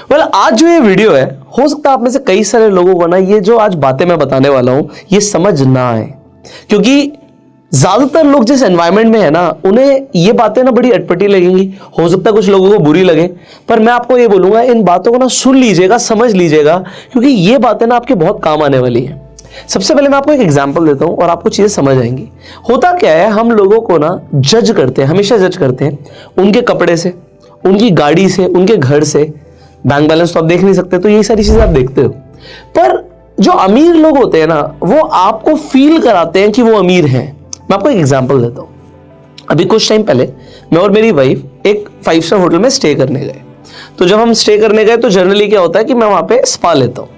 आज जो ये वीडियो है, हो सकता है आप में से कई सारे लोगों को ना ये जो आज बातें मैं बताने वाला हूं ये समझ ना आए, क्योंकि ज्यादातर लोग जिस एनवायरनमेंट में है ना उन्हें ये बातें ना बड़ी अटपटी लगेंगी। हो सकता है कुछ लोगों को बुरी लगे, पर मैं आपको ये बोलूंगा इन बातों को ना सुन लीजिएगा, समझ लीजिएगा, क्योंकि ये बातें ना आपके बहुत काम आने वाली है। सबसे पहले मैं आपको एक एग्जांपल देता हूं और आपको चीजें समझ आएंगी। होता क्या है, हम लोगों को ना जज करते हैं, हमेशा जज करते हैं उनके कपड़े से, उनकी गाड़ी से, उनके घर से। बैंक बैलेंस तो आप देख नहीं सकते, तो यही सारी चीजें आप देखते हो। पर जो अमीर लोग होते हैं ना, वो आपको फील कराते हैं कि वो अमीर हैं। मैं आपको एक एग्जांपल देता हूं। अभी कुछ टाइम पहले मैं और मेरी वाइफ एक 5 स्टार होटल में स्टे करने गए। तो जब हम स्टे करने गए तो जनरली क्या होता है कि मैं वहां पे स्पा लेता हूं।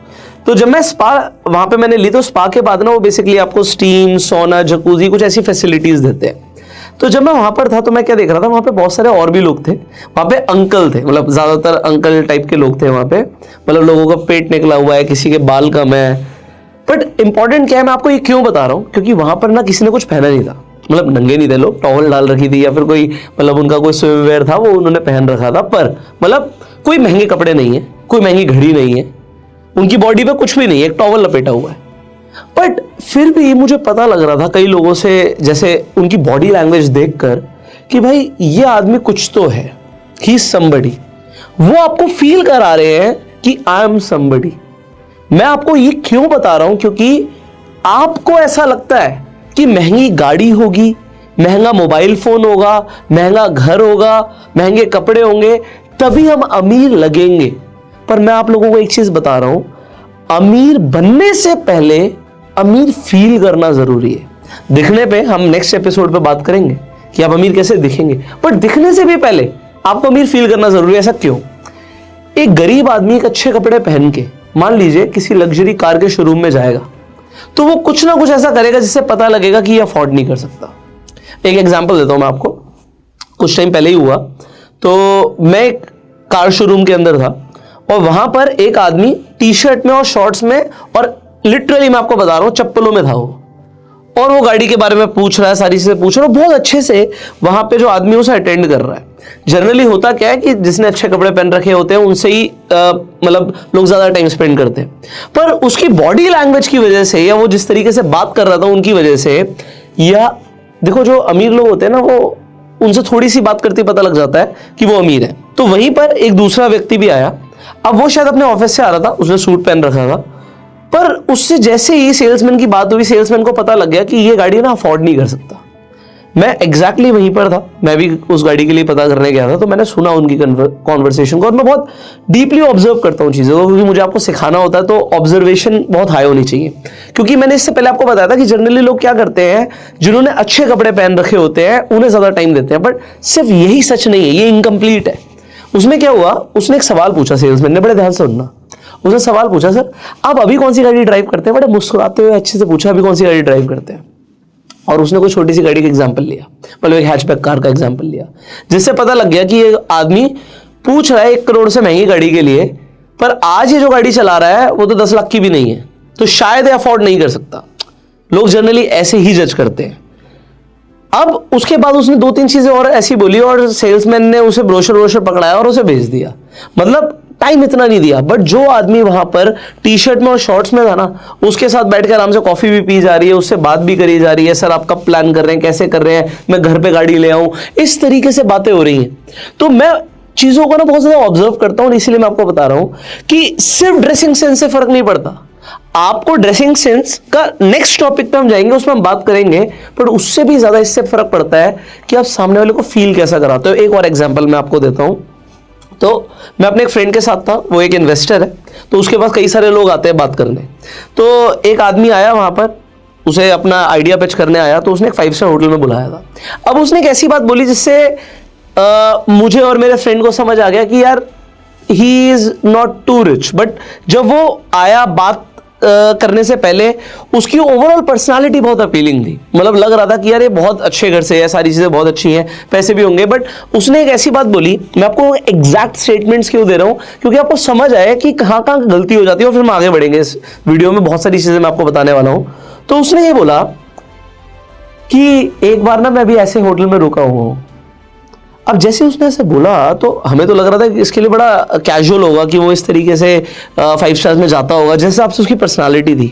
तो जब मैं स्पा वहां पे मैंने ली, तो स्पा के बाद ना वो बेसिकली आपको स्टीम, सोना, जकूजी, कुछ ऐसी फैसिलिटीज देते हैं। तो जब मैं वहां पर था तो मैं क्या देख रहा था, वहां पे बहुत सारे और भी लोग थे। वहां पे अंकल थे, मतलब ज्यादातर अंकल टाइप के लोग थे वहां पे। मतलब लोगों का पेट निकला हुआ है, किसी के बाल कम है। बट इंपॉर्टेंट क्या है, मैं आपको ये क्यों बता रहा हूं, क्योंकि वहां पर ना किसी ने कुछ पहना नहीं था। मतलब नंगे नहीं थे लोग, टॉवल डाल रखी थी या फिर कोई मतलब उनका कोई स्विमवेयर था वो उन्होंने पहन रखा था। पर मतलब कोई महंगे कपड़े नहीं है, कोई महंगी घड़ी नहीं है, उनकी बॉडी पे कुछ भी नहीं है, एक टॉवल लपेटा हुआ है। बट फिर भी मुझे पता लग रहा था कई लोगों से, जैसे उनकी बॉडी लैंग्वेज देखकर, कि भाई ये आदमी कुछ तो है, ही समबडी। वो आपको फील करा रहे हैं कि आई एम समबडी। मैं आपको ये क्यों बता रहा हूं, क्योंकि आपको ऐसा लगता है कि महंगी गाड़ी होगी, महंगा मोबाइल फोन होगा, महंगा घर होगा, महंगे कपड़े होंगे, तभी हम अमीर लगेंगे। पर मैं आप लोगों को एक चीज बता रहा हूं, अमीर बनने से पहले अमीर फील करना जरूरी है। दिखने पे हम नेक्स्ट एपिसोड पे बात करेंगे कि आप अमीर कैसे दिखेंगे, पर दिखने से भी पहले आपको अमीर फील करना जरूरी है। ऐसा क्यों? एक गरीब आदमी एक अच्छे कपड़े पहन के मान लीजिए किसी लग्जरी कार के शोरूम में जाएगा, तो वो कुछ ना कुछ ऐसा करेगा जिससे पता लगेगा कि ये अफोर्ड नहीं कर सकता। एक एग्जांपल देता हूं मैं आपको। कुछ टाइम पहले ही हुआ, तो मैं एक कार शोरूम के अंदर था और वहां पर एक आदमी टी शर्ट में और शॉर्ट्स में, और लिटरली मैं आपको बता रहा हूं चप्पलों में था वो, और वो गाड़ी के बारे में पूछ रहा है, सारी चीजें पूछ रहा है, बहुत अच्छे से वहां पे जो आदमी उसे अटेंड कर रहा है। जनरली होता क्या है कि जिसने अच्छे कपड़े पहन रखे होते हैं उनसे ही मतलब लोग ज्यादा टाइम स्पेंड करते हैं। पर उसकी बॉडी लैंग्वेज की वजह से, या वो जिस तरीके से बात कर रहा था उनकी वजह से, या देखो जो अमीर लोग होते हैं ना, वो उनसे थोड़ी सी बात करते पता लग जाता है कि वो अमीर है। तो वहीं पर एक दूसरा व्यक्ति भी आया। अब वो शायद अपने ऑफिस से आ रहा था, उसने सूट पहन रखा था, पर उससे जैसे ही सेल्समैन की बात हुई, सेल्समैन को पता लग गया कि ये गाड़ी ना अफोर्ड नहीं कर सकता। मैं एग्जैक्टली वहीं पर था, मैं भी उस गाड़ी के लिए पता करने गया था। तो मैंने सुना उनकी कॉन्वर्सेशन को, और मैं बहुत डीपली ऑब्जर्व करता हूं चीजों को, क्योंकि मुझे आपको सिखाना होता है तो ऑब्जर्वेशन बहुत हाई होनी चाहिए। क्योंकि मैंने इससे पहले आपको बताया था कि जनरली लोग क्या करते हैं, जिन्होंने अच्छे कपड़े पहन रखे होते हैं उन्हें ज्यादा टाइम देते हैं। बट सिर्फ यही सच नहीं है, ये इनकम्प्लीट है। उसमें क्या हुआ, उसने एक सवाल पूछा सेल्समैन ने, बड़े ध्यान से सुनना। उसने सवाल पूछा, सर आप अभी कौन सी गाड़ी ड्राइव करते हैं? बड़े मुस्कुराते हुए अच्छे से पूछा, अभी कौन सी गाड़ी ड्राइव करते हैं? और उसने कोई छोटी सी गाड़ी का एग्जांपल लिया, मतलब एक हैचबैक कार का एग्जांपल लिया, जिससे पता लग गया कि ये आदमी पूछ रहा है 1 करोड़ से महंगी गाड़ी के लिए, पर आज ये जो गाड़ी चला रहा है वो तो 10 लाख की भी नहीं है, तो शायद अफोर्ड नहीं कर सकता। लोग जनरली ऐसे ही जज करते हैं। अब उसके बाद उसने 2-3 चीजें और ऐसी बोली, और सेल्समैन ने उसे ब्रोशर पकड़ाया और उसे भेज दिया। मतलब टाइम इतना नहीं दिया। बट जो आदमी वहां पर टी शर्ट में और शॉर्ट्स में था ना, उसके साथ बैठ के आराम से कॉफी भी पी जा रही है, उससे बात भी करी जा रही है, सर आप कब प्लान कर रहे हैं, कैसे कर रहे हैं, मैं घर पे गाड़ी ले आऊं, इस तरीके से बातें हो रही हैं। तो मैं चीजों को ना बहुत ज्यादा ऑब्जर्व करता हूं, इसीलिए मैं आपको बता रहा हूं कि सिर्फ ड्रेसिंग सेंस से फर्क नहीं पड़ता। आपको ड्रेसिंग सेंस का नेक्स्ट टॉपिक पे हम जाएंगे, उसमें हम बात करेंगे, पर उससे भी ज्यादा इससे फर्क पड़ता है कि आप सामने वाले को फील कैसा कराते हो। एक और एग्जांपल मैं आपको देता हूं। तो मैं अपने एक फ्रेंड के साथ था, वो एक इन्वेस्टर है, तो उसके पास कई सारे लोग आते हैं बात करने। तो एक आदमी आया वहां पर, उसे अपना आइडिया पिच करने आया, तो उसने एक 5 स्टार होटल में बुलाया था। अब उसने एक ऐसी बात बोली जिससे मुझे और मेरे फ्रेंड को समझ आ गया कि यार he is not too rich. But जब वो आया बात करने से पहले उसकी ओवरऑल पर्सनालिटी बहुत अपीलिंग थी। मतलब लग रहा था कि यार ये बहुत अच्छे घर से है, सारी चीजें बहुत अच्छी हैं, पैसे भी होंगे। बट उसने एक ऐसी बात बोली, मैं आपको एग्जैक्ट स्टेटमेंट्स क्यों दे रहा हूं, क्योंकि आपको समझ आए कि कहां कहां गलती हो जाती है, और फिर हम आगे बढ़ेंगे इस वीडियो में, बहुत सारी चीजें मैं आपको बताने वाला हूं। तो उसने ये बोला कि एक बार ना मैं भी ऐसे होटल में रुका हुआ हूं, अब जैसे उसने ऐसे बोला तो हमें तो लग रहा था कि इसके लिए बड़ा कैजुअल होगा, कि वो इस तरीके से 5 स्टार्स में जाता होगा जैसे आपसे उसकी पर्सनालिटी थी।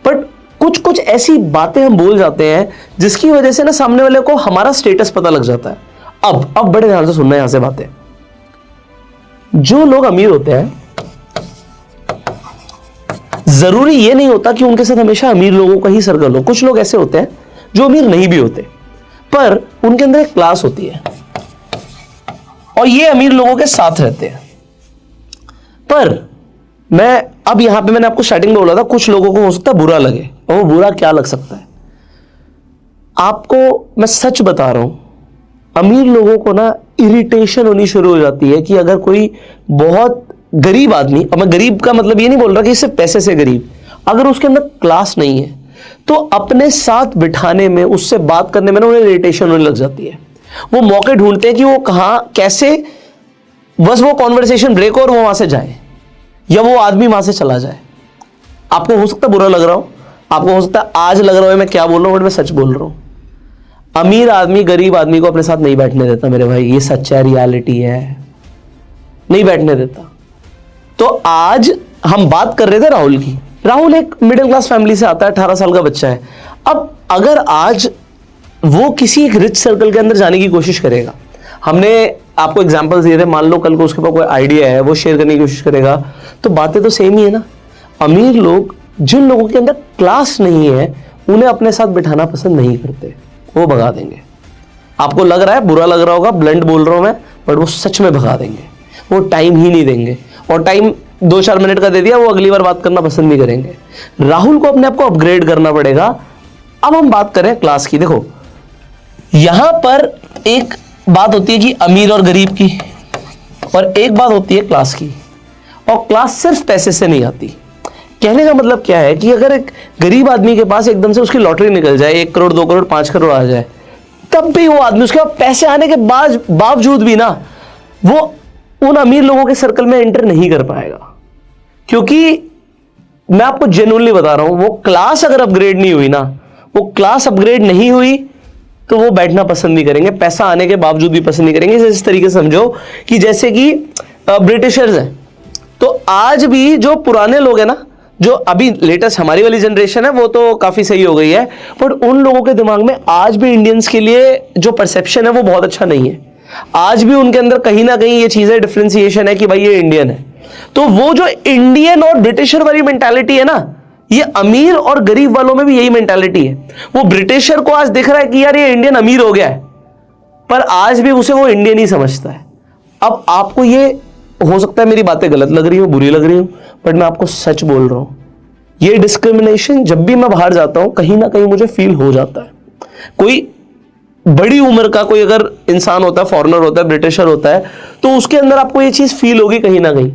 बट कुछ कुछ ऐसी बातें हम बोल जाते हैं जिसकी वजह से ना सामने वाले को हमारा स्टेटस पता लग जाता है। अब बड़े ध्यान से सुनना है यहां से बातें। जो लोग अमीर होते हैं, जरूरी ये नहीं होता कि उनके साथ हमेशा अमीर लोगों का ही सर्कल हो। कुछ लोग ऐसे होते हैं जो अमीर नहीं भी होते, पर उनके अंदर एक क्लास होती है और ये अमीर लोगों के साथ रहते हैं। पर मैं अब यहां पे मैंने आपको स्टार्टिंग में बोला था कुछ लोगों को हो सकता है बुरा लगे, और वो बुरा क्या लग सकता है आपको, मैं सच बता रहा हूं, अमीर लोगों को ना इरिटेशन होनी शुरू हो जाती है कि अगर कोई बहुत गरीब आदमी, और मैं गरीब का मतलब ये नहीं बोल रहा कि सिर्फ पैसे से गरीब, अगर उसके अंदर क्लास नहीं है तो अपने साथ बिठाने में, उससे बात करने में ना उन्हें इरिटेशन होने लग जाती है। वो मौके ढूंढते हैं कि वो कहां कैसे बस वो कॉन्वर्सेशन ब्रेक हो और वो वहां से जाए, या वो आदमी वहां से चला जाए। आपको हो सकता है बुरा लग रहा हो, आपको हो सकता है आज लग रहा हो मैं क्या बोल रहा हूं, बट मैं सच बोल रहा हूं। अमीर आदमी गरीब आदमी को अपने साथ नहीं बैठने देता मेरे भाई, ये सच्चा रियलिटी है, नहीं बैठने देता। तो आज हम बात कर रहे थे राहुल की। राहुल एक मिडिल क्लास फैमिली से आता है, 18 साल का बच्चा है। अब अगर आज वो किसी एक रिच सर्कल के अंदर जाने की कोशिश करेगा, हमने आपको एग्जांपल्स दिए थे, मान लो कल को उसके पास कोई आइडिया है, वो शेयर करने की कोशिश करेगा, तो बातें तो सेम ही है ना। अमीर लोग, जिन लोगों के अंदर क्लास नहीं है, उन्हें अपने साथ बिठाना पसंद नहीं करते, वो भगा देंगे। आपको लग रहा है बुरा लग रहा होगा, ब्लंट बोल रहा हूं मैं, बट वो सच में भगा देंगे। वो टाइम ही नहीं देंगे, और टाइम 2-4 मिनट का दे दिया, वो अगली बार बात करना पसंद नहीं करेंगे। राहुल को अपने आप को अपग्रेड करना पड़ेगा। अब हम बात करें क्लास की। देखो यहां पर एक बात होती है कि अमीर और गरीब की, और एक बात होती है क्लास की, और क्लास सिर्फ पैसे से नहीं आती। कहने का मतलब क्या है कि अगर एक गरीब आदमी के पास एकदम से उसकी लॉटरी निकल जाए, 1 करोड़ 2 करोड़ 5 करोड़ आ जाए, तब भी वो आदमी, उसके पास पैसे आने के बावजूद भी ना, वो उन अमीर लोगों के सर्कल में एंटर नहीं कर पाएगा। क्योंकि मैं आपको जेन्युइनली बता रहा हूं, वो क्लास अगर अपग्रेड नहीं हुई ना, वो क्लास अपग्रेड नहीं हुई तो वो बैठना पसंद नहीं करेंगे, पैसा आने के बावजूद भी पसंद नहीं करेंगे। इस तरीके से समझो कि जैसे कि ब्रिटिशर्स हैं, तो आज भी जो पुराने लोग हैं ना, जो अभी लेटेस्ट हमारी वाली जनरेशन है, वो तो काफी सही हो गई है, पर उन लोगों के दिमाग में आज भी इंडियंस के लिए जो परसेप्शन है वो बहुत अच्छा नहीं है। आज भी उनके अंदर कहीं ना कहीं ये चीजें डिफरेंशिएशन है कि भाई ये इंडियन है। तो वो जो इंडियन और ब्रिटिशर वाली मेंटालिटी है ना, ये अमीर और गरीब वालों में भी यही मेंटालिटी है। वो ब्रिटिशर को आज दिख रहा है कि यार ये इंडियन अमीर हो गया है, पर आज भी उसे वो इंडियन ही समझता है। अब आपको ये हो सकता है मेरी बातें गलत लग रही हो, बुरी लग रही हो, बट मैं आपको सच बोल रहा हूं, ये डिस्क्रिमिनेशन जब भी मैं बाहर जाता हूं कहीं ना कहीं मुझे फील हो जाता है। कोई बड़ी उम्र का कोई अगर इंसान होता है, फॉरेनर होता है, ब्रिटिशर होता है, तो उसके अंदर आपको ये चीज फील होगी कहीं ना कहीं।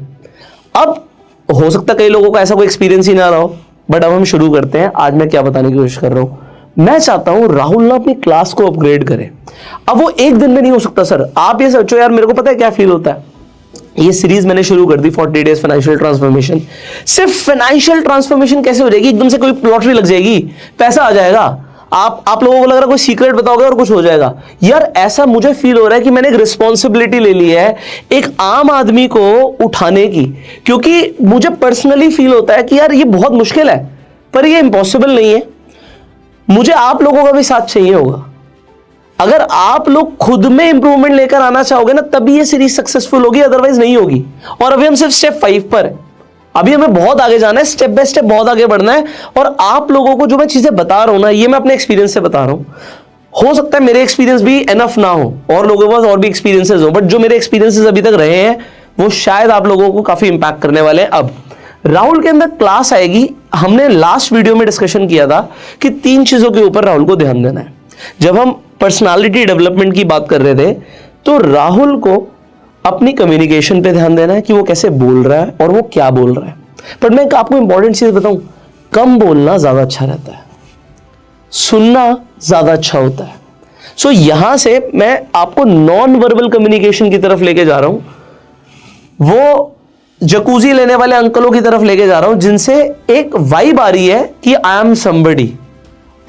अब हो सकता है कई लोगों का ऐसा कोई एक्सपीरियंस ही ना रहा हो, बट अब हम शुरू करते हैं। आज मैं क्या बताने की कोशिश कर रहा हूं, मैं चाहता हूं राहुल ना अपनी क्लास को अपग्रेड करे। अब वो एक दिन में नहीं हो सकता सर। आप ये सोचो यार, मेरे को पता है क्या फील होता है। ये सीरीज मैंने शुरू कर दी 40 डेज फाइनेंशियल ट्रांसफॉर्मेशन। सिर्फ फाइनेंशियल ट्रांसफॉर्मेशन कैसे हो जाएगी? एकदम से कोई लॉटरी लग जाएगी, पैसा आ जाएगा, आप लोगों को लग रहा है कोई सीक्रेट बताओगे और कुछ हो जाएगा? यार ऐसा मुझे फील हो रहा है कि मैंने एक रिस्पॉन्सिबिलिटी ले ली है एक आम आदमी को उठाने की, क्योंकि मुझे पर्सनली फील होता है कि यार ये बहुत मुश्किल है, पर ये इम्पॉसिबल नहीं है। मुझे आप लोगों का भी साथ चाहिए होगा। अगर आप लोग खुद में इंप्रूवमेंट लेकर आना चाहोगे ना, तभी ये सीरीज सक्सेसफुल होगी, अदरवाइज नहीं होगी। और अभी हम सिर्फ स्टेप 5 पर है, अभी हमें बहुत आगे जाना है, स्टेप बाय स्टेप बहुत आगे बढ़ना है। और आप लोगों को जो मैं चीजें बता रहा हूं ना, ये मैं अपने एक्सपीरियंस से बता रहा हूं। हो सकता है मेरे एक्सपीरियंस भी एनफ ना हो और लोगों के पास और भी एक्सपीरियंसेस हो, बट जो मेरे एक्सपीरियंसेस अभी तक रहे हैं वो शायद आप लोगों को काफी इंपैक्ट करने वाले हैं। अब राहुल के अंदर क्लास आएगी। हमने लास्ट वीडियो में डिस्कशन किया था कि 3 चीजों के ऊपर राहुल को ध्यान देना है। जब हम पर्सनालिटी डेवलपमेंट की बात कर रहे थे, तो राहुल को अपनी कम्युनिकेशन पे ध्यान देना है कि वो कैसे बोल रहा है और वो क्या बोल रहा है। पर मैं आपको इंपॉर्टेंट चीज बताऊं, कम बोलना ज्यादा अच्छा रहता है, सुनना ज्यादा अच्छा होता है। सो यहां से मैं आपको नॉन वर्बल कम्युनिकेशन की तरफ लेके जा रहा हूं, वो जकूजी लेने वाले अंकलों की तरफ लेके जा रहा हूं, जिनसे एक वाइब आ रही है कि आई एम समबडी,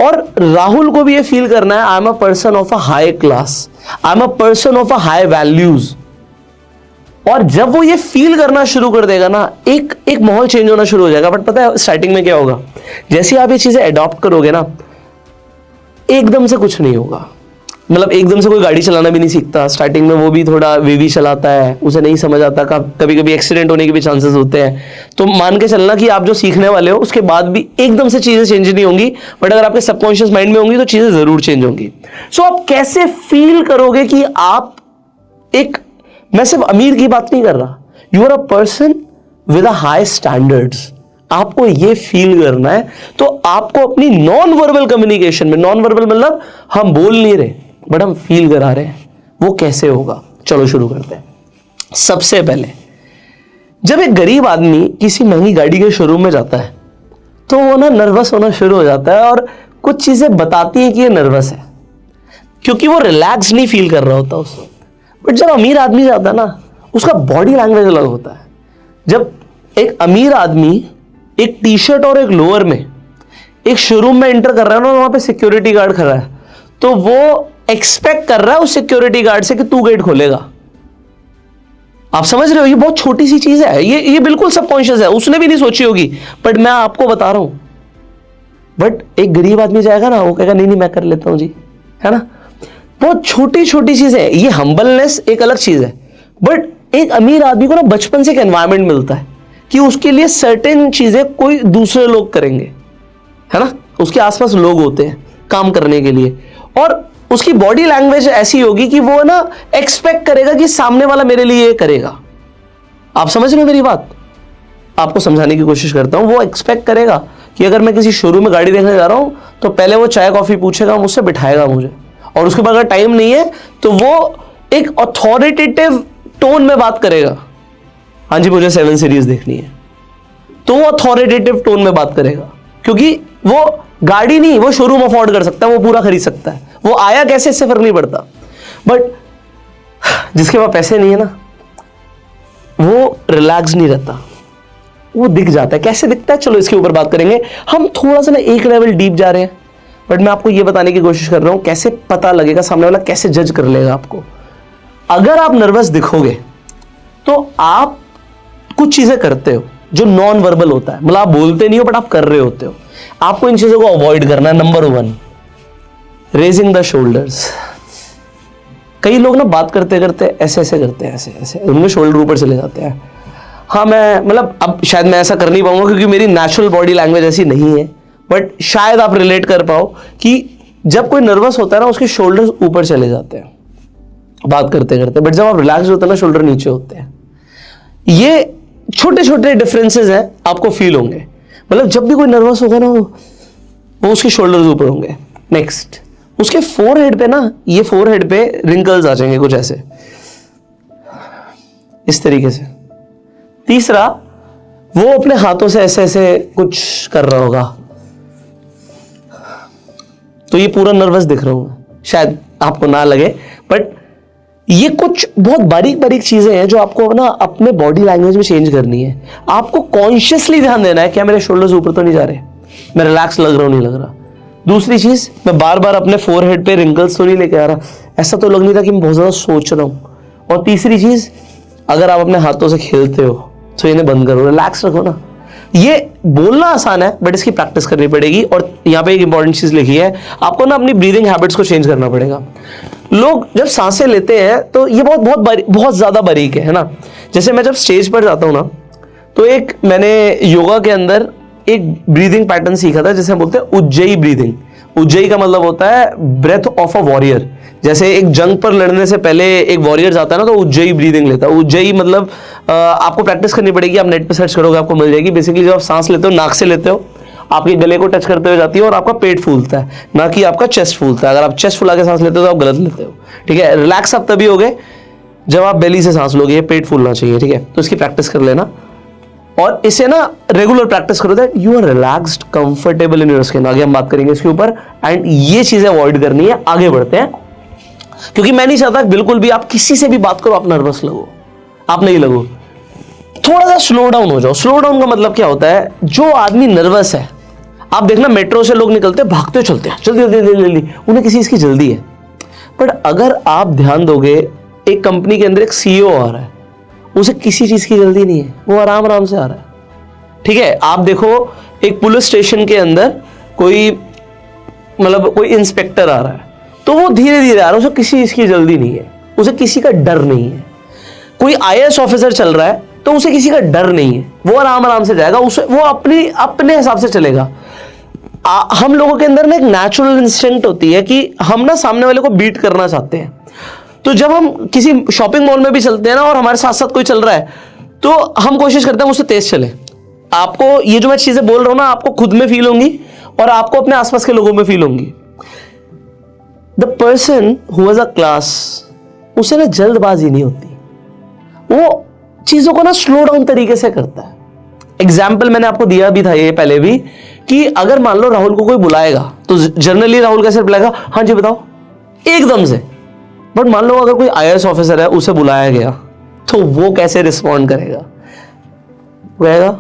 और राहुल को भी ये फील करना है I am a person of a high class, I am a person of a high values. और जब वो ये फील करना शुरू कर देगा ना, एक माहौल चेंज होना शुरू हो जाएगा। बट पता है स्टार्टिंग में क्या होगा, जैसे आप ये चीजें अडॉप्ट करोगे ना, एकदम से कुछ नहीं होगा। मतलब एकदम से कोई गाड़ी चलाना भी नहीं सीखता, स्टार्टिंग में वो भी थोड़ा वीवी चलाता है, उसे नहीं समझ आता, कभी कभी एक्सीडेंट होने के भी चांसेस होते हैं। तो मान के चलना कि आप जो सीखने वाले हो उसके बाद भी एकदम से चीजें चेंज नहीं होंगी, बट अगर आपके सबकॉन्शियस माइंड में होंगी तो चीजें जरूर चेंज होंगी। सो आप कैसे फील करोगे कि आप एक, मैं सिर्फ अमीर की बात नहीं कर रहा, you are a person with a high standards, आपको ये फील करना है। तो आपको अपनी नॉन वर्बल कम्युनिकेशन में, नॉन वर्बल मतलब हम बोल नहीं रहे बट हम फील करा रहे हैं, वो कैसे होगा? चलो शुरू करते हैं। सबसे पहले जब एक गरीब आदमी किसी महंगी गाड़ी के शोरूम में जाता है तो वो ना नर्वस होना शुरू हो जाता है, और कुछ चीजें बताती हैं कि ये नर्वस है, क्योंकि वो रिलैक्स नहीं फील कर रहा होता उस वक्त। बट जब अमीर आदमी जाता है ना, उसका बॉडी लैंग्वेज अलग होता है। जब एक अमीर आदमी एक टी शर्ट और एक लोअर में एक शोरूम में एंटर कर रहा है ना, वहां पे सिक्योरिटी गार्ड खड़ा है, तो वो एक्सपेक्ट कर रहा है उस सिक्योरिटी गार्ड से कि तू गेट खोलेगा। आप समझ रहे हो? ये बहुत छोटी सी चीज है, ये बिल्कुल सबकॉन्शियस है, उसने भी नहीं सोची होगी, बट मैं आपको बता रहा हूं। बट एक गरीब आदमी जाएगा ना, वो कहेगा नहीं नहीं मैं कर लेता हूं जी, है ना। बहुत छोटी छोटी चीज है ये। हम्बलनेस एक अलग चीज है, बट एक अमीर आदमी को ना बचपन से एक एनवायरमेंट मिलता है कि उसके लिए सर्टेन चीजें कोई दूसरे लोग करेंगे, है ना। उसके आसपास लोग होते हैं काम करने के लिए, और उसकी बॉडी लैंग्वेज ऐसी होगी कि वो ना एक्सपेक्ट करेगा कि सामने वाला मेरे लिए ये करेगा। आप समझ रहे हो मेरी बात? आपको समझाने की कोशिश करता हूं। वो एक्सपेक्ट करेगा कि अगर मैं किसी शोरूम में गाड़ी देखने जा रहा हूं तो पहले वो चाय कॉफी पूछेगा, मुझसे बिठाएगा मुझे, और उसके बाद अगर टाइम नहीं है तो वो एक अथॉरिटेटिव टोन में बात करेगा। हाँ जी मुझे 7 सीरीज देखनी है, तो वो अथॉरिटेटिव टोन में बात करेगा, क्योंकि वो गाड़ी नहीं, वो शोरूम अफोर्ड कर सकता है, वो पूरा खरीद सकता है, वो आया कैसे इससे फर्क नहीं पड़ता। बट जिसके पास पैसे नहीं है ना, वो रिलैक्स नहीं रहता, वो दिख जाता है। कैसे दिखता है चलो इसके ऊपर बात करेंगे। हम थोड़ा सा ना एक लेवल डीप जा रहे हैं, बट मैं आपको ये बताने की कोशिश कर रहा हूं कैसे पता लगेगा, सामने वाला कैसे जज कर लेगा आपको। अगर आप नर्वस दिखोगे तो आप कुछ चीजें करते हो जो नॉन वर्बल होता है, मतलब आप बोलते नहीं हो बट आप कर रहे होते हो। आपको इन चीजों को अवॉइड करना है। Number 1, raising the shoulders. कई लोग ना बात करते करते ऐसे ऐसे करते हैं, ऐसे ऐसे उनमें शोल्डर ऊपर चले जाते हैं। हाँ मैं मतलब अब शायद मैं ऐसा कर नहीं पाऊंगा क्योंकि मेरी नेचुरल बॉडी लैंग्वेज ऐसी नहीं है, बट शायद आप रिलेट कर पाओ कि जब कोई नर्वस होता है ना, उसके शोल्डर्स ऊपर चले जाते हैं बात करते करते, बट जब आप रिलैक्स होते हैं ना, शोल्डर नीचे होते हैं। ये छोटे छोटे डिफरेंसेस हैं, आपको फील होंगे। मतलब जब भी कोई नर्वस होगा ना, वो उसके शोल्डर्स ऊपर होंगे। नेक्स्ट, उसके फोरहेड पे ना, ये फोरहेड पे रिंकल्स आ जाएंगे कुछ ऐसे, इस तरीके से। तीसरा, वो अपने हाथों से ऐसे ऐसे कुछ कर रहा होगा, तो ये पूरा नर्वस दिख रहा हूं। शायद आपको ना लगे, बट ये कुछ बहुत बारीक बारीक चीजें हैं जो आपको ना अपने बॉडी लैंग्वेज में चेंज करनी है। आपको कॉन्शियसली ध्यान देना है, क्या मेरे शोल्डर्स ऊपर तो नहीं जा रहे, मैं रिलैक्स लग रहा हूं नहीं लग रहा। दूसरी चीज, मैं बार बार अपने फोरहेड पे रिंकल्स तो नहीं लेके आ रहा, ऐसा तो लग नहीं रहा कि मैं बहुत ज्यादा सोच रहा हूं। और तीसरी चीज, अगर आप अपने हाथों से खेलते हो तो इन्हें बंद करो, रिलैक्स रखो ना। ये बोलना आसान है बट इसकी प्रैक्टिस करनी पड़ेगी। और यहां पे एक इंपॉर्टेंट चीज लिखी है, आपको ना अपनी ब्रीदिंग हैबिट्स को चेंज करना पड़ेगा। लोग जब सांसें लेते हैं तो ये बहुत ज्यादा बारीक है ना। जैसे मैं जब स्टेज पर जाता हूं ना, तो एक मैंने योगा के अंदर एक ब्रीदिंग पैटर्न सीखा था जिसे हम बोलते हैं उज्जयी ब्रीदिंग। उज्जयी का मतलब होता है ब्रेथ ऑफ अ वॉरियर। जैसे एक जंग पर लड़ने से पहले एक वॉरियर जाता है ना, तो उज्जयी ब्रीदिंग लेता है। उज्जयी मतलब आपको प्रैक्टिस करनी पड़ेगी, आप नेट पे सर्च करोगे आपको मिल जाएगी। बेसिकली जब आप सांस लेते हो, नाक से लेते हो, आपके गले को टच करते हुए जाती है और आपका पेट फूलता है, ना कि आपका चेस्ट फूलता है। अगर आप चेस्ट फुला के सांस लेते हो तो आप गलत लेते हो, ठीक है। रिलैक्स आप तभी होगे जब आप बेली से सांस लोगे, पेट फूलना चाहिए, ठीक है। तो इसकी प्रैक्टिस कर लेना, और इसे ना रेगुलर प्रैक्टिस करो, that you are relaxed, comfortable in your skin. आगे हम बात करेंगे इसके ऊपर, एंड ये चीजें अवॉइड करनी है। आगे बढ़ते हैं, क्योंकि मैं नहीं चाहता बिल्कुल भी आप किसी से भी बात करो आप नर्वस लगो, आप नहीं लगो। थोड़ा सा स्लो डाउन हो जाओ। स्लो डाउन का मतलब क्या होता है, जो आदमी नर्वस है, आप देखना मेट्रो से लोग निकलते हैं, भागते चलते हैं, जल्दी जल्दी जल्दी जल्दी, उन्हें किसी चीज की जल्दी है। बट अगर आप ध्यान दोगे, एक कंपनी के अंदर एक सीईओ आ रहा है, उसे किसी चीज की जल्दी नहीं है, वो आराम आराम से आ रहा है। ठीक है, आप देखो एक पुलिस स्टेशन के अंदर कोई कोई इंस्पेक्टर आ रहा है, तो वो धीरे धीरे आ रहा है, उसे किसी चीज की जल्दी नहीं है, उसे किसी का डर नहीं है। कोई आईएएस ऑफिसर चल रहा है तो उसे किसी का डर नहीं है, वो आराम आराम से जाएगा, उसे वो अपने हिसाब से चलेगा। हम लोगों के अंदर ना एक नेचुरल इंस्टिंक्ट होती है कि हम ना सामने वाले को बीट करना चाहते हैं। तो जब हम किसी शॉपिंग मॉल में भी चलते हैं ना और हमारे साथ साथ कोई चल रहा है, तो हम कोशिश करते हैं उससे तेज चले। आपको ये जो मैं चीजें बोल रहा हूं ना, आपको खुद में फील होंगी और आपको अपने आसपास के लोगों में फील होंगी। The person who has a class, उसे ना जल्दबाजी नहीं होती, वो चीजों को ना स्लो डाउन तरीके से करता है। एग्जाम्पल मैंने आपको दिया भी था ये पहले भी, कि अगर मान लो राहुल को कोई बुलाएगा तो जनरली राहुल कैसे बुलाएगा, हाँ जी बताओ, एकदम से। बट मान लो अगर कोई आईएएस ऑफिसर है, उसे बुलाया गया, तो वो कैसे रिस्पॉन्ड करेगा, कहेगा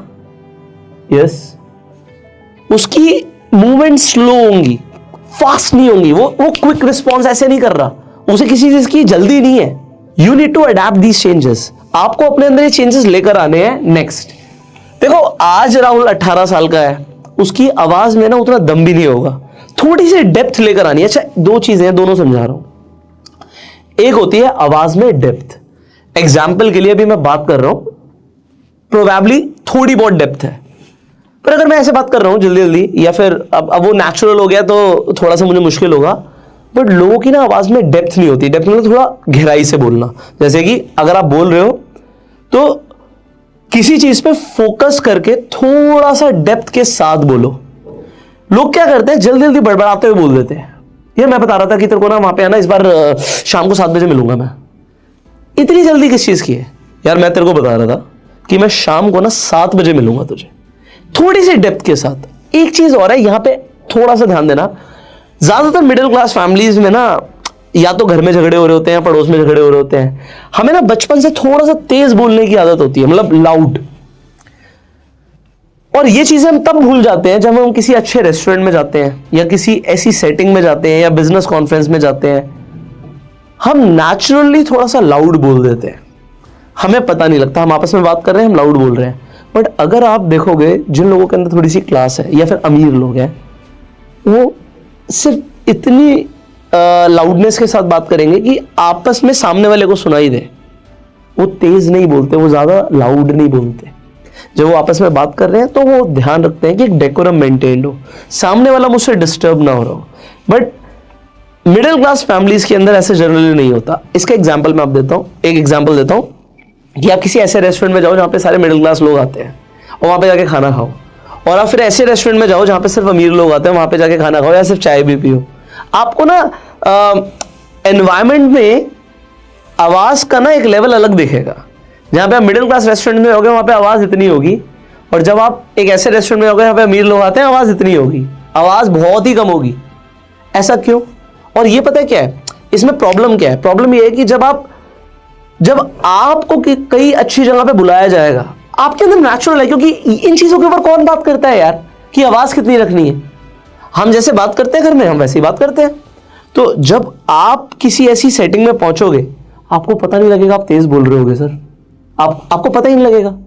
यस। उसकी मूवमेंट स्लो होंगी, फास्ट नहीं होंगी, वो क्विक रिस्पॉन्स ऐसे नहीं कर रहा, उसे किसी चीज की जल्दी नहीं है। You need to adapt these changes, आपको अपने अंदर ये चेंजेस लेकर आने हैं। नेक्स्ट देखो, आज राहुल 18 साल का है, उसकी आवाज में ना उतना दम भी नहीं होगा, थोड़ी सी डेप्थ लेकर आनी है। अच्छा, दो चीजें हैं, दोनों समझा रहा हूं। एक होती है आवाज में डेप्थ, एग्जाम्पल के लिए अभी मैं बात कर रहा हूं, प्रोबेबली थोड़ी बहुत डेप्थ है, पर अगर मैं ऐसे बात कर रहा हूं जल्दी जल्दी, या फिर अब वो नेचुरल हो गया तो थोड़ा सा मुझे मुश्किल होगा। बट लोगों की ना आवाज में डेप्थ नहीं होती। डेप्थ मतलब थोड़ा गहराई से बोलना, जैसे कि अगर आप बोल रहे हो तो किसी चीज पे फोकस करके थोड़ा सा डेप्थ के साथ बोलो। लोग क्या करते हैं, जल्दी जल्दी बड़बड़ाते हुए बोल देते हैं। ये मैं बता रहा था कि तेरे को ना वहां पे आना, इस बार शाम को 7 बजे मिलूंगा मैं। इतनी जल्दी किस चीज की है यार? मैं तेरे को बता रहा था कि मैं शाम को ना 7 बजे मिलूंगा तुझे, थोड़ी सी डेप्थ के साथ। एक चीज और है, यहां पे थोड़ा सा ध्यान देना। ज्यादातर मिडिल क्लास फैमिलीज में ना, या तो घर में झगड़े हो रहे होते हैं, पड़ोस में झगड़े हो रहे होते हैं, हमें ना बचपन से थोड़ा सा तेज बोलने की आदत होती है, मतलब लाउड। और ये चीजें हम तब भूल जाते हैं जब हम किसी अच्छे रेस्टोरेंट में जाते हैं, या किसी ऐसी सेटिंग में जाते हैं, या बिजनेस कॉन्फ्रेंस में जाते हैं। हम नेचुरली थोड़ा सा लाउड बोल देते हैं, हमें पता नहीं लगता, हम आपस में बात कर रहे हैं, हम लाउड बोल रहे हैं। बट अगर आप देखोगे, जिन लोगों के अंदर थोड़ी सी क्लास है या फिर अमीर लोग हैं, वो सिर्फ इतनी लाउडनेस के साथ बात करेंगे कि आपस में सामने वाले को सुनाई दे। वो तेज नहीं बोलते, वो ज्यादा लाउड नहीं बोलते। जब वो आपस में बात कर रहे हैं तो वो ध्यान रखते हैं कि एक डेकोरम मेंटेन्ड हो, सामने वाला मुझसे डिस्टर्ब ना हो रहा हो। बट मिडिल क्लास फैमिलीज के अंदर ऐसे जनरली नहीं होता। इसका एग्जाम्पल मैं आप देता हूँ, एक एग्जाम्पल देता हूँ कि आप किसी ऐसे रेस्टोरेंट में जाओ जहाँ पे सारे मिडिल क्लास लोग आते हैं और वहाँ पे जाके खाना खाओ, और आप फिर ऐसे रेस्टोरेंट में जाओ जहाँ पे सिर्फ अमीर लोग आते हैं, वहाँ पे जाके खाना खाओ या सिर्फ चाय भी पियो। आपको ना एनवायरमेंट में आवाज का ना एक लेवल अलग दिखेगा। जहाँ पे आप मिडिल क्लास रेस्टोरेंट में होगे वहाँ पे आवाज इतनी होगी, और जब आप एक ऐसे रेस्टोरेंट में होगे जहाँ पे अमीर लोग आते हैं, आवाज इतनी होगी, आवाज बहुत ही कम होगी। ऐसा क्यों? और ये पता है क्या है इसमें प्रॉब्लम? क्या है प्रॉब्लम? ये है कि जब आपको कई अच्छी जगह पे बुलाया जाएगा, आपके अंदर नेचुरल है, क्योंकि इन चीजों के ऊपर कौन बात करता है यार, कि आवाज कितनी रखनी है। हम जैसे बात करते हैं घर में, हम वैसे ही बात करते हैं। तो जब आप किसी ऐसी सेटिंग में पहुंचोगे, आपको पता नहीं लगेगा आप तेज बोल रहे होगे सर, आपको पता ही नहीं लगेगा।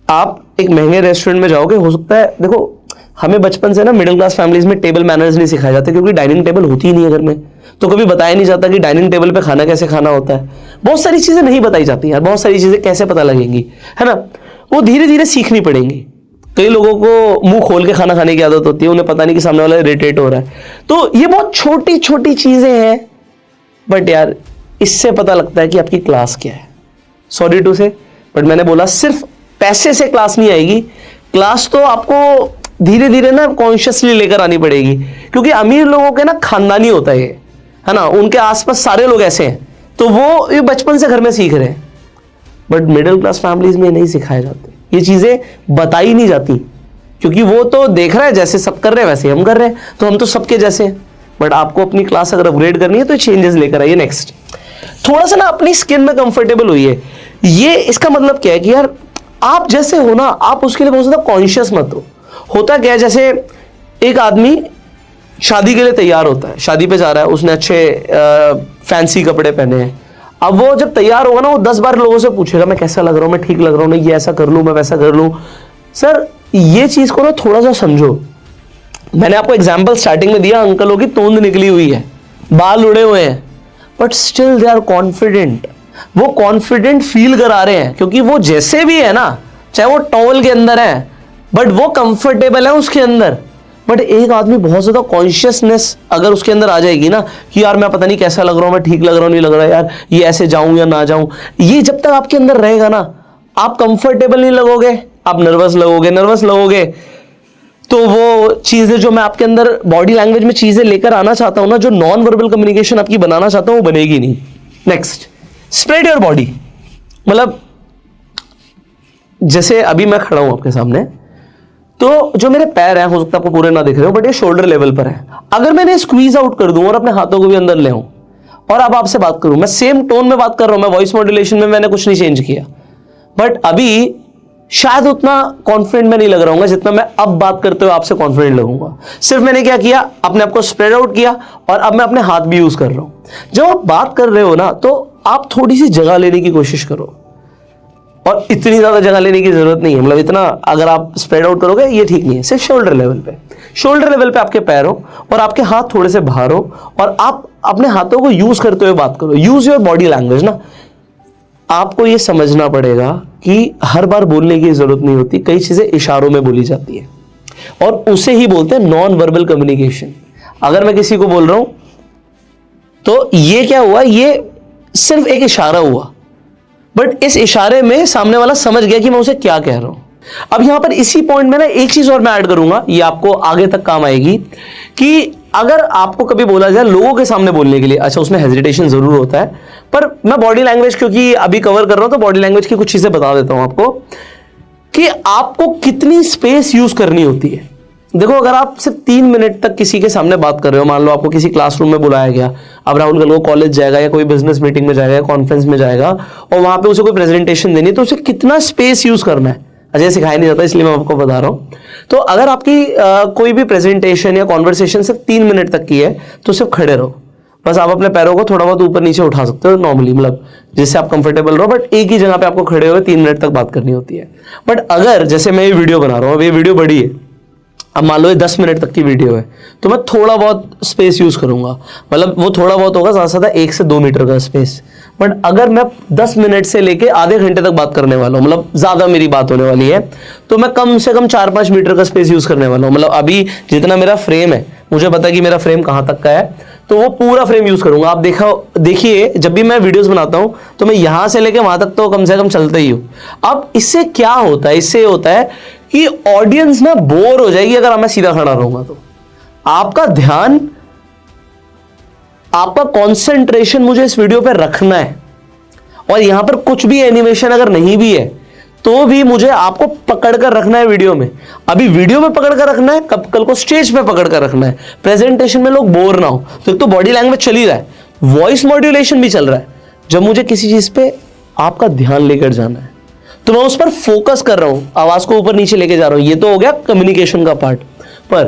आप एक महंगे रेस्टोरेंट में जाओगे, हो सकता है, देखो हमें बचपन से ना मिडिल क्लास फैमिलीज में टेबल मैनर्स नहीं सिखाए जाते, क्योंकि डाइनिंग टेबल होती ही नहीं है घर में, तो कभी बताया नहीं जाता कि डाइनिंग टेबल पे खाना कैसे खाना होता है। बहुत सारी चीजें नहीं बताई जाती यार, बहुत सारी चीजें कैसे पता लगेंगी, है ना? वो धीरे धीरे सीखनी पड़ेंगी। कई लोगों को मुंह खोल के खाना खाने की आदत होती है, उन्हें पता नहीं कि सामने वाला इरिटेट हो रहा है। तो ये बहुत छोटी छोटी चीजें हैं, बट यार इससे पता लगता है कि आपकी क्लास क्या है। सॉरी टू से, बट मैंने बोला सिर्फ पैसे से क्लास नहीं आएगी। क्लास तो आपको धीरे धीरे ना कॉन्शियसली लेकर आनी पड़ेगी, क्योंकि अमीर लोगों के ना खानदानी होता है ये, है ना, उनके आसपास सारे लोग ऐसे हैं, तो वो ये बचपन से घर में सीख रहे हैं। बट मिडिल क्लास फैमिलीज में नहीं सिखाए जाते, ये चीजें बताई नहीं जाती, क्योंकि वो तो देख रहा है जैसे सब कर रहे हैं वैसे हम कर रहे हैं, तो हम तो सबके जैसे हैं। बट आपको अपनी क्लास अगर अपग्रेड करनी है तो चेंजेस लेकर आइए। नेक्स्ट, थोड़ा सा ना अपनी स्किन में कंफर्टेबल होइए। ये इसका मतलब क्या है कि यार आप जैसे हो ना, आप उसके लिए बहुत ज्यादा कॉन्शियस मत हो। होता क्या है, जैसे एक आदमी शादी के लिए तैयार होता है, शादी पे जा रहा है, उसने अच्छे फैंसी कपड़े पहने हैं। अब वो जब तैयार होगा ना, वो 10 बार लोगों से पूछेगा मैं कैसा लग रहा हूँ, मैं ठीक लग रहा हूँ, नहीं ये ऐसा कर लूँ, मैं वैसा कर लूँ। सर ये चीज को ना थोड़ा सा समझो। मैंने आपको एग्जाम्पल स्टार्टिंग में दिया, अंकलों की तोंद निकली हुई है, बाल उड़े हुए हैं, but still they are confident. वो कॉन्फिडेंट फील करा रहे हैं क्योंकि वो जैसे भी है ना, चाहे वो टॉवल के अंदर है, बट वो कंफर्टेबल है उसके अंदर। बट एक आदमी बहुत ज्यादा कॉन्शियसनेस अगर उसके अंदर आ जाएगी ना कि यार मैं पता नहीं कैसा लग रहा हूं, मैं ठीक लग रहा हूं नहीं लग रहा, यार ये ऐसे जाऊं या ना जाऊं, ये जब तक आपके अंदर रहेगा ना, आप कंफर्टेबल नहीं लगोगे, आप नर्वस लगोगे। तो वो चीजें जो मैं आपके अंदर बॉडी लैंग्वेज में चीजें लेकर आना चाहता हूं ना, जो नॉन वर्बल कम्युनिकेशन आपकी बनाना चाहता हूं, वो बनेगी नहीं। Next, spread your body. मतलब जैसे अभी मैं खड़ा हूं आपके सामने, तो जो मेरे पैर हैं, हो सकता है आपको पूरे ना दिख रहे हो, बट ये शोल्डर लेवल पर है। अगर मैंने स्क्वीज आउट कर दूं और अपने हाथों को भी अंदर ले आऊं और अब आपसे बात करूं, मैं सेम टोन में बात कर रहा हूं, मैं वॉइस मॉड्यूलेशन में मैंने कुछ नहीं चेंज किया, बट अभी शायद उतना कॉन्फिडेंट मैं नहीं लग रहा हूं जितना मैं अब बात करते हुए आपसे कॉन्फिडेंट लगूंगा। सिर्फ मैंने क्या किया, अपने आप को स्प्रेड आउट किया और अब मैं अपने हाथ भी यूज कर रहा हूं। जब आप बात कर रहे हो ना, तो आप थोड़ी सी जगह लेने की कोशिश करो, और इतनी ज्यादा जगह लेने की जरूरत नहीं है। मतलब इतना अगर आप स्प्रेड आउट करोगे ये ठीक नहीं है। सिर्फ शोल्डर लेवल पे आपके पैर हो और आपके हाथ थोड़े से बाहर हो, और आप अपने हाथों को यूज करते हुए बात करो। यूज योर बॉडी लैंग्वेज ना। आपको ये समझना पड़ेगा कि हर बार बोलने की जरूरत नहीं होती, कई चीजें इशारों में बोली जाती है, और उसे ही बोलते हैं नॉन वर्बल कम्युनिकेशन। अगर मैं किसी को बोल रहा हूं तो ये क्या हुआ, ये सिर्फ एक इशारा हुआ, बट इस इशारे में सामने वाला समझ गया कि मैं उसे क्या कह रहा हूं। अब यहां पर इसी पॉइंट में ना एक चीज और मैं ऐड करूंगा, ये आपको आगे तक काम आएगी, कि अगर आपको कभी बोला जाए लोगों के सामने बोलने के लिए, अच्छा उसमें हेजिटेशन जरूर होता है, पर मैं बॉडी लैंग्वेज क्योंकि अभी कवर कर रहा हूं तो बॉडी लैंग्वेज की कुछ चीजें बता देता हूं आपको कि आपको कितनी स्पेस यूज करनी होती है। देखो, अगर आप सिर्फ 3 मिनट तक किसी के सामने बात कर रहे हो, मान लो आपको किसी क्लासरूम में बुलाया गया, अब राहुल कल को कॉलेज जाएगा या कोई बिजनेस मीटिंग में जाएगा या कॉन्फ्रेंस में जाएगा, और वहां पे उसे कोई प्रेजेंटेशन देनी है, तो उसे कितना स्पेस यूज करना है, अजय सिखाया नहीं जाता, इसलिए मैं आपको बता रहा हूं। तो अगर आपकी कोई भी प्रेजेंटेशन या कॉन्वर्सेशन सिर्फ 3 मिनट तक की है, तो सिर्फ खड़े रहो, बस आप अपने पैरों को थोड़ा बहुत ऊपर नीचे उठा सकते हो नॉर्मली, मतलब जिससे आप कंफर्टेबल रहो, बट एक ही जगह पे आपको खड़े हुए 3 मिनट तक बात करनी होती है। बट अगर जैसे मैं ये वीडियो बना रहा हूं, अब ये वीडियो बड़ी है, अब मान लो ये 10 मिनट तक की वीडियो है, तो मैं थोड़ा बहुत स्पेस यूज करूंगा, मतलब वो थोड़ा बहुत होगा, ज्यादा से ज्यादा 1 से 2 मीटर का स्पेस। बट अगर मैं 10 मिनट से लेके आधे घंटे तक बात करने वाला हूं, मतलब ज्यादा मेरी बात होने वाली है, तो मैं कम से कम 4-5 मीटर का स्पेस यूज करने वाला हूं। मतलब अभी जितना मेरा फ्रेम है, मुझे पता है कि मेरा फ्रेम कहां तक का है, तो वो पूरा फ्रेम यूज करूंगा। आप देखिए जब भी मैं वीडियोस बनाता हूं तो मैं यहां से लेके वहां तक तो कम से कम चलता ही हूं। अब इससे क्या होता है, इससे होता है कि ऑडियंस ना बोर हो जाएगी अगर मैं सीधा खड़ा रहूंगा, तो आपका ध्यान, आपका कंसंट्रेशन मुझे इस वीडियो पे रखना है, और यहां पर कुछ भी एनिमेशन अगर नहीं भी है तो भी मुझे आपको पकड़ कर रखना है वीडियो में। अभी वीडियो में पकड़ कर रखना है, कल को स्टेज पे पकड़ कर रखना है, प्रेजेंटेशन में लोग बोर ना हो। तो एक तो बॉडी लैंग्वेज चल ही रहा है, वॉइस मॉड्यूलेशन भी चल रहा है। जब मुझे किसी चीज पे आपका ध्यान लेकर जाना है तो मैं उस पर फोकस कर रहा हूं, आवाज को ऊपर नीचे लेके जा रहा हूं, ये तो हो गया कम्युनिकेशन का पार्ट। पर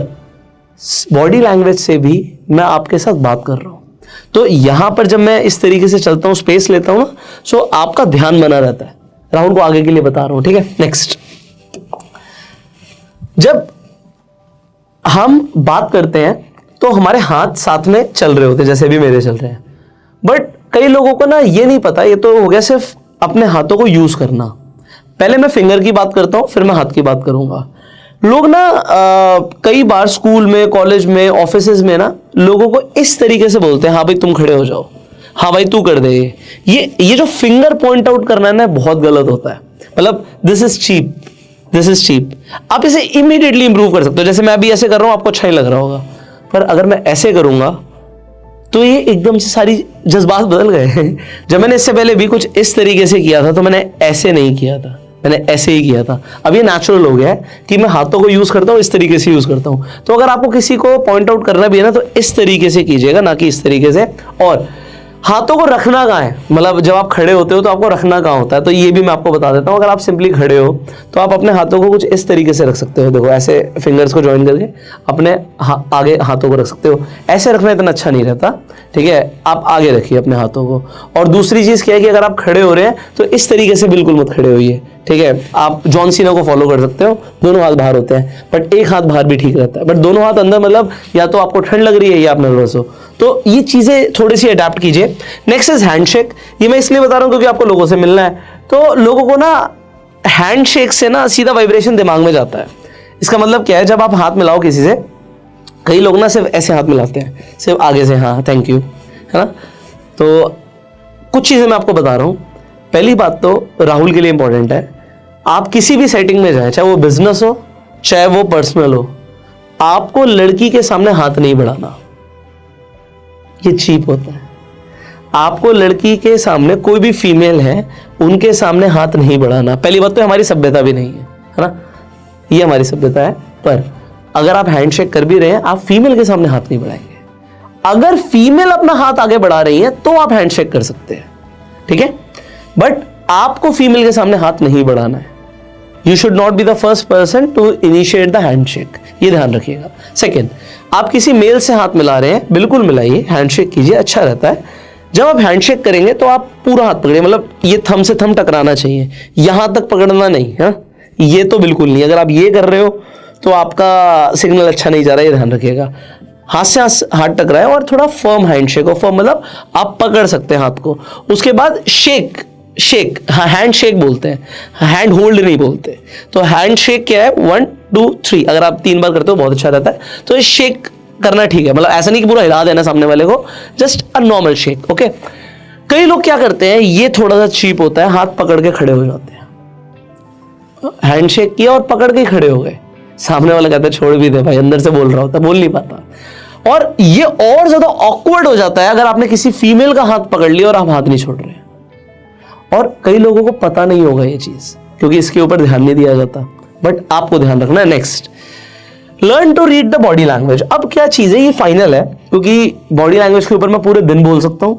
बॉडी लैंग्वेज से भी मैं आपके साथ बात कर रहा हूं, तो यहां पर जब मैं इस तरीके से चलता हूं, स्पेस लेता हूं ना, सो आपका ध्यान बना रहता है। राहुल को आगे के लिए बता रहा हूं, ठीक है। नेक्स्ट, जब हम बात करते हैं तो हमारे हाथ साथ में चल रहे होते हैं, जैसे भी मेरे चल रहे हैं, बट कई लोगों को ना ये नहीं पता, ये तो हो गया सिर्फ अपने हाथों को यूज करना। पहले मैं फिंगर की बात करता हूं, फिर मैं हाथ की बात करूंगा। लोग ना कई बार स्कूल में, कॉलेज में, ऑफिसेज में ना लोगों को इस तरीके से बोलते हैं, हाँ भाई तुम खड़े हो जाओ, हाँ भाई तू कर दे। ये जो फिंगर पॉइंट आउट करना है ना, बहुत गलत होता है। मतलब this is cheap, this is cheap. आप इसे इमीडिएटली इंप्रूव कर सकते हो। जैसे मैं अभी ऐसे कर रहा हूं, आपको अच्छा ही लग रहा होगा, पर अगर मैं ऐसे करूंगा तो ये एकदम से सारी जज्बात बदल गए। जब मैंने इससे पहले भी कुछ इस तरीके से किया था तो मैंने ऐसे नहीं किया था, मैंने ऐसे ही किया था। अब ये नेचुरल हो गया है कि मैं हाथों को यूज करता हूं, इस तरीके से यूज करता हूं। तो अगर आपको किसी को पॉइंट आउट करना भी है ना, तो इस तरीके से कीजिएगा, ना कि इस तरीके से। और हाथों को रखना कहाँ है, मतलब जब आप खड़े होते हो तो आपको रखना कहाँ होता है, तो ये भी मैं आपको बता देता हूँ। अगर आप सिंपली खड़े हो तो आप अपने हाथों को कुछ इस तरीके से रख सकते हो। देखो ऐसे फिंगर्स को ज्वाइन करके अपने आगे हाथों को रख सकते हो। ऐसे रखना इतना अच्छा नहीं रहता, ठीक है, आप आगे रखिए अपने हाथों को। और दूसरी चीज़ क्या है कि अगर आप खड़े हो रहे हैं तो इस तरीके से बिल्कुल मत खड़े होइए, ठीक है। आप जॉन सीना को फॉलो कर सकते हो, दोनों हाथ बाहर होते हैं, बट एक हाथ बाहर भी ठीक रहता है, बट दोनों हाथ अंदर, मतलब या तो आपको ठंड लग रही है या आप नर्वस हो, तो ये चीज़ें थोड़ी सी अडेप्ट कीजिए। Next is handshake. ये मैं इसलिए बता रहा हूँ क्योंकि आपको लोगों से मिलना है, तो लोगों को ना हैंडशेक से ना सीधा वाइब्रेशन दिमाग में जाता है। इसका मतलब क्या है, जब आप हाथ मिलाओ किसी से, कई लोग ना सिर्फ ऐसे हाथ मिलाते हैं, सिर्फ आगे से, हाँ थैंक यू, है ना। तो कुछ चीज़ें मैं आपको बता रहा हूँ। पहली बात तो राहुल के लिए इंपॉर्टेंट है, आप किसी भी सेटिंग में जाएं, चाहे वो बिजनेस हो चाहे वो पर्सनल हो, आपको लड़की के सामने हाथ नहीं बढ़ाना, ये चीप होता है। आपको लड़की के सामने, कोई भी फीमेल है उनके सामने हाथ नहीं बढ़ाना। पहली बात तो हमारी सभ्यता भी नहीं है ना, ये हमारी सभ्यता है। पर अगर आप हैंडशेक कर भी रहे हैं, आप फीमेल के सामने हाथ नहीं बढ़ाएंगे। अगर फीमेल अपना हाथ आगे बढ़ा रही है तो आप हैंडशेक कर सकते हैं, ठीक है, बट आपको फीमेल के सामने हाथ नहीं बढ़ाना है। You should not be the first person to initiate the handshake, ये ध्यान रखिएगा। सेकेंड, आप किसी मेल से हाथ मिला रहे हैं, बिल्कुल मिलाइए, हैंडशेक कीजिए, अच्छा रहता है। जब आप हैंडशेक करेंगे तो आप पूरा हाथ पकड़िए, मतलब ये थंब से थंब टकराना चाहिए, यहां तक पकड़ना नहीं है, ये तो बिल्कुल नहीं। अगर आप ये कर रहे हो तो आपका सिग्नल अच्छा नहीं जा रहा है, ये ध्यान रखिएगा। हाथ से हाथ टकराए और थोड़ा फर्म हैंडशेक हो, फर्म मतलब आप पकड़ सकते हैं हाथ को। उसके बाद शेक, हैंड शेक बोलते हैं, हैंड होल्ड नहीं बोलते। तो हैंड शेक क्या है, 1 2 3, अगर आप 3 बार करते हो बहुत अच्छा रहता है। तो ये शेक करना ठीक है, मतलब ऐसा नहीं कि पूरा हिला देना सामने वाले को, just a normal shake, okay. कई लोग क्या करते हैं, ये थोड़ा सा चीप होता है, हाथ पकड़ के खड़े हो जाते हैं। हैंड शेक किया और पकड़ के खड़े हो गए, सामने वाला कहता है छोड़ भी दे भाई, अंदर से बोल रहा होता, बोल नहीं पाता। और ये और ज्यादा ऑकवर्ड हो जाता है अगर आपने किसी फीमेल का हाथ पकड़ लिया और आप हाथ नहीं छोड़ रहे। और कई लोगों को पता नहीं होगा ये चीज, क्योंकि इसके ऊपर ध्यान नहीं दिया जाता, बट आपको ध्यान रखना है। Next, learn to read the body language. अब क्या चीज है, ये फाइनल है, क्योंकि बॉडी लैंग्वेज के ऊपर मैं पूरे दिन बोल सकता हूं,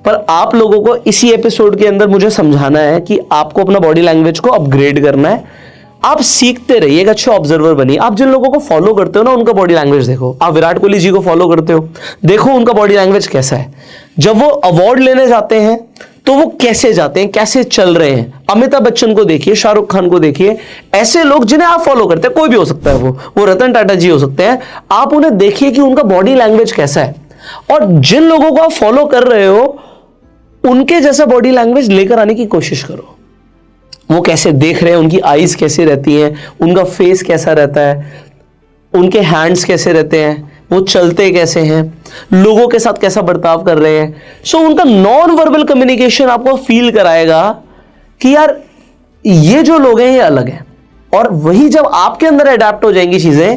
पर आप लोगों को इसी एपिसोड के अंदर मुझे समझाना है कि आपको अपना बॉडी लैंग्वेज को अपग्रेड करना है। आप सीखते रहिए, एक अच्छे ऑब्जर्वर बनिए। आप जिन लोगों को फॉलो करते हो ना, उनका बॉडी लैंग्वेज देखो। आप विराट कोहली जी को फॉलो करते हो, देखो उनका बॉडी लैंग्वेज कैसा है। जब वो अवार्ड लेने जाते हैं तो वो कैसे जाते हैं, कैसे चल रहे हैं। अमिताभ बच्चन को देखिए, शाहरुख खान को देखिए, ऐसे लोग जिन्हें आप फॉलो करते हैं, कोई भी हो सकता है, वो रतन टाटा जी हो सकते हैं। आप उन्हें देखिए कि उनका बॉडी लैंग्वेज कैसा है, और जिन लोगों को आप फॉलो कर रहे हो उनके जैसा बॉडी लैंग्वेज लेकर आने की कोशिश करो। वो कैसे देख रहे हैं, उनकी आईज कैसी रहती हैं, उनका फेस कैसा रहता है, उनके हैंड्स कैसे रहते हैं, वो चलते कैसे हैं, लोगों के साथ कैसा बर्ताव कर रहे हैं। सो उनका नॉन वर्बल कम्युनिकेशन आपको फील कराएगा कि यार ये जो लोग हैं ये अलग हैं। और वही जब आपके अंदर अडेप्ट हो जाएंगी चीजें,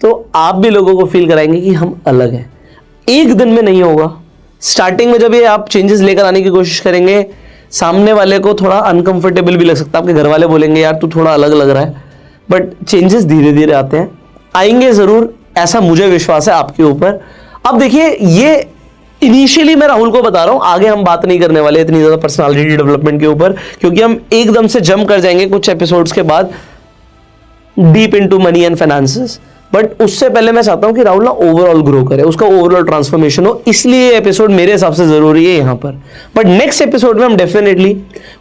तो आप भी लोगों को फील कराएंगे कि हम अलग हैं। एक दिन में नहीं होगा, स्टार्टिंग में जब ये आप चेंजेस लेकर आने की कोशिश करेंगे, सामने वाले को थोड़ा अनकंफर्टेबल भी लग सकता है, आपके घर वाले बोलेंगे यार तू थोड़ा अलग लग रहा है, बट चेंजेस धीरे धीरे आते हैं, आएंगे जरूर, ऐसा मुझे विश्वास है आपके ऊपर। अब देखिए, ये इनिशियली मैं राहुल को बता रहा हूं, आगे हम बात नहीं करने वाले इतनी ज्यादा पर्सनालिटी डेवलपमेंट के ऊपर, क्योंकि हम एकदम से जंप कर जाएंगे कुछ एपिसोड्स के बाद deep into money and finances. But उससे पहले मैं चाहता हूं कि राहुल ना ओवरऑल ग्रो करे, उसका ओवरऑल ट्रांसफॉर्मेशन हो, इसलिए ये एपिसोड मेरे हिसाब से जरूरी है यहां पर। बट नेक्स्ट एपिसोड में हम डेफिनेटली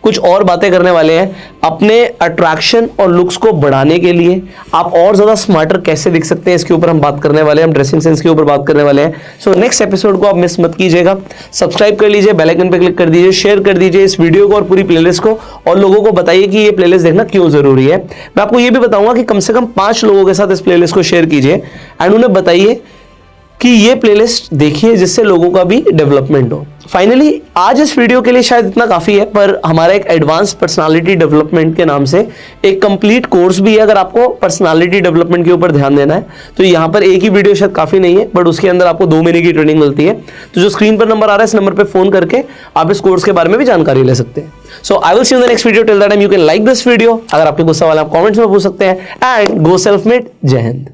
कुछ और बातें करने वाले हैं अपने अट्रैक्शन और लुक्स को बढ़ाने के लिए। आप और ज्यादा स्मार्टर कैसे दिख सकते हैं, इसके ऊपर हम बात करने वाले हैं, हम ड्रेसिंग सेंस के ऊपर बात करने वाले हैं। सो नेक्स्ट एपिसोड को आप मिस मत कीजिएगा, सब्सक्राइब कर लीजिए, बेल आइकन पे क्लिक कर दीजिए, शेयर कर दीजिए इस वीडियो को और पूरी प्लेलिस्ट को, और लोगों को बताइए कि ये प्लेलिस्ट देखना क्यों जरूरी है। मैं आपको ये भी बताऊंगा कि कम से कम 5 लोगों के साथ इस प्लेलिस्ट को शेयर कीजिए एंड उन्हें बताइए कि ये प्लेलिस्ट देखिए, जिससे लोगों का भी डेवलपमेंट हो। फाइनली आज इस वीडियो के लिए शायद इतना काफी है, पर हमारा एक एडवांस पर्सनालिटी डेवलपमेंट के नाम से एक कंप्लीट कोर्स भी है। अगर आपको पर्सनालिटी डेवलपमेंट के ऊपर ध्यान देना है तो यहाँ पर एक ही वीडियो शायद काफी नहीं है, बट उसके अंदर आपको 2 महीने की ट्रेनिंग मिलती है। तो जो स्क्रीन पर नंबर आ रहा है, इस नंबर पर फोन करके आप इस कोर्स के बारे में भी जानकारी ले सकते हैं। So I will see you in the next video, till that time you can like this video. अगर आपके गुस्सा वाला आप कमेंट्स में पूछ सकते हैं, एंड गो सेल्फ मेड। जय हिंद।